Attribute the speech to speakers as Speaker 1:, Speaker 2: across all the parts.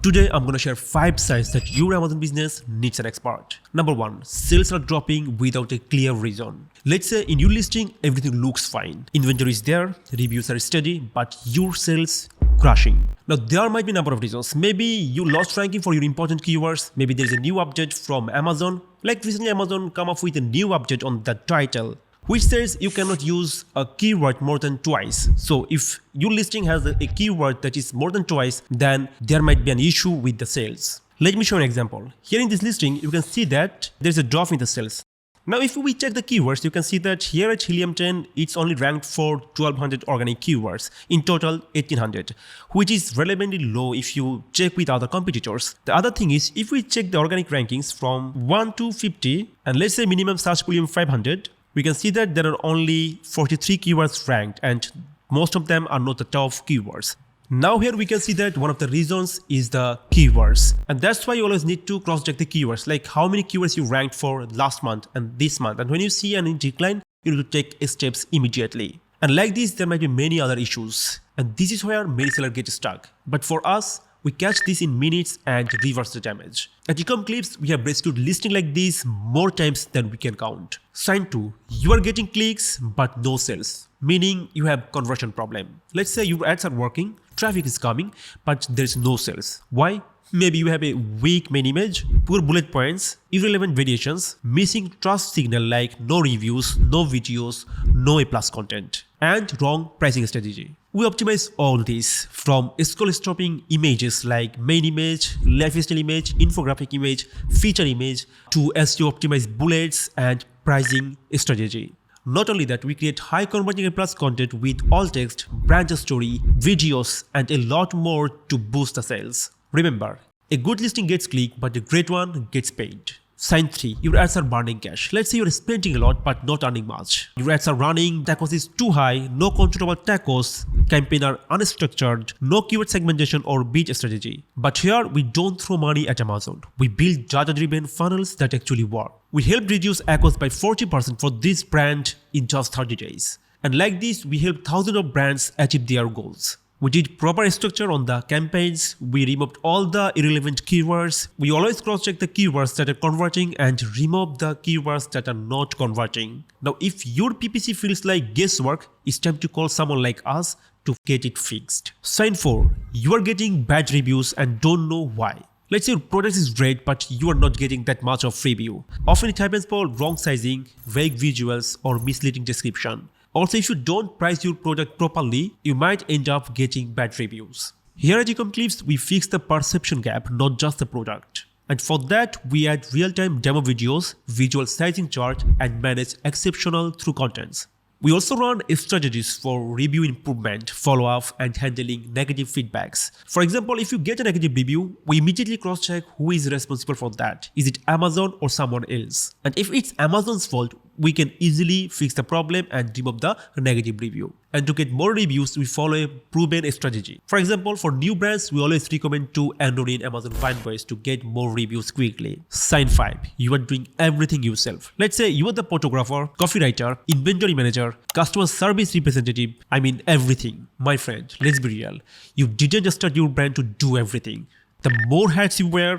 Speaker 1: Today, I'm going to share 5 signs that your Amazon business needs an expert. Number 1. Sales are dropping without a clear reason. Let's say in your listing, everything looks fine. Inventory is there, reviews are steady, but your sales crashing. Now, there might be a number of reasons. Maybe you lost ranking for your important keywords. Maybe there's a new update from Amazon. Like recently, Amazon come up with a new update on the title, which says you cannot use a keyword more than twice. So if your listing has a keyword that is more than twice, then there might be an issue with the sales. Let me show an example. Here in this listing, you can see that there's a drop in the sales. Now, if we check the keywords, you can see that here at Helium 10, it's only ranked for 1200 organic keywords, in total 1800, which is relevantly low if you check with other competitors. The other thing is, if we check the organic rankings from 1 to 50, and let's say minimum search volume 500, we can see that there are only 43 keywords ranked and most of them are not the top keywords. Now here we can see that one of the reasons is the keywords, and that's why you always need to cross-check the keywords, like how many keywords you ranked for last month and this month, and when you see an decline, you need to take steps immediately. And like this, there might be many other issues, and this is where many sellers get stuck. But for us, we catch this in minutes and reverse the damage. At Ecomclips, we have rescued listing like this more times than we can count. Sign 2. You are getting clicks but no sales, meaning you have conversion problem. Let's say your ads are working, traffic is coming, but there is no sales. Why? Maybe you have a weak main image, poor bullet points, irrelevant variations, missing trust signal like no reviews, no videos, no A+ content, and wrong pricing strategy. We optimize all this from scroll stopping images like main image, lifestyle image, infographic image, feature image to SEO optimized bullets and pricing strategy. Not only that, we create high converting A+ content with alt text, brand story, videos, and a lot more to boost the sales. Remember, a good listing gets clicked, but a great one gets paid. Sign 3. Your ads are burning cash. Let's say you're spending a lot but not earning much. Your ads are running, TACoS is too high, no control over TACoS, campaign are unstructured, no keyword segmentation or bid strategy. But here, we don't throw money at Amazon. We build data-driven funnels that actually work. We help reduce ACoS by 40% for this brand in just 30 days. And like this, we help thousands of brands achieve their goals. We did proper structure on the campaigns, we removed all the irrelevant keywords, we always cross-check the keywords that are converting and remove the keywords that are not converting. Now if your PPC feels like guesswork, it's time to call someone like us to get it fixed. Sign 4. You are getting bad reviews and don't know why. Let's say your product is great but you are not getting that much of review. Often it happens for wrong sizing, vague visuals or misleading description. Also, if you don't price your product properly, you might end up getting bad reviews. Here at Ecomclips, we fix the perception gap, not just the product. And for that, we add real-time demo videos, visual sizing chart, and manage exceptional through contents. We also run strategies for review improvement, follow-up, and handling negative feedbacks. For example, if you get a negative review, we immediately cross-check who is responsible for that. Is it Amazon or someone else? And if it's Amazon's fault, we can easily fix the problem and remove the negative review. And to get more reviews, we follow a proven strategy. For example, for new brands, we always recommend to enroll in Amazon Fanboys to get more reviews quickly. Sign 5. You are doing everything yourself. Let's say you are the photographer, copywriter, inventory manager, customer service representative, everything. My friend, let's be real. You didn't start your brand to do everything. The more hats you wear,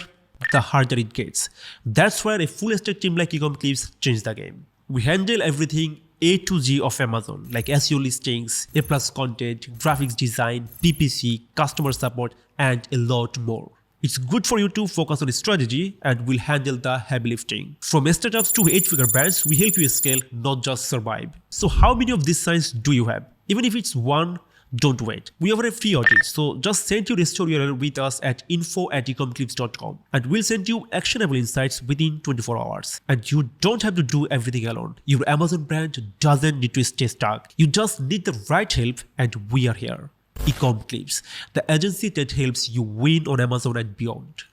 Speaker 1: the harder it gets. That's where a full stack team like Ecomclips changed the game. We handle everything A to Z of Amazon, like SEO listings, A+ content, graphics design, PPC, customer support, and a lot more. It's good for you to focus on strategy and we'll handle the heavy lifting. From startups to 8-figure brands, we help you scale, not just survive. So how many of these signs do you have? Even if it's one, don't wait. We offer a free audit, so just send your store URL with us at info@ecomclips.com and we'll send you actionable insights within 24 hours. And you don't have to do everything alone. Your Amazon brand doesn't need to stay stuck. You just need the right help and we are here. Ecomclips, the agency that helps you win on Amazon and beyond.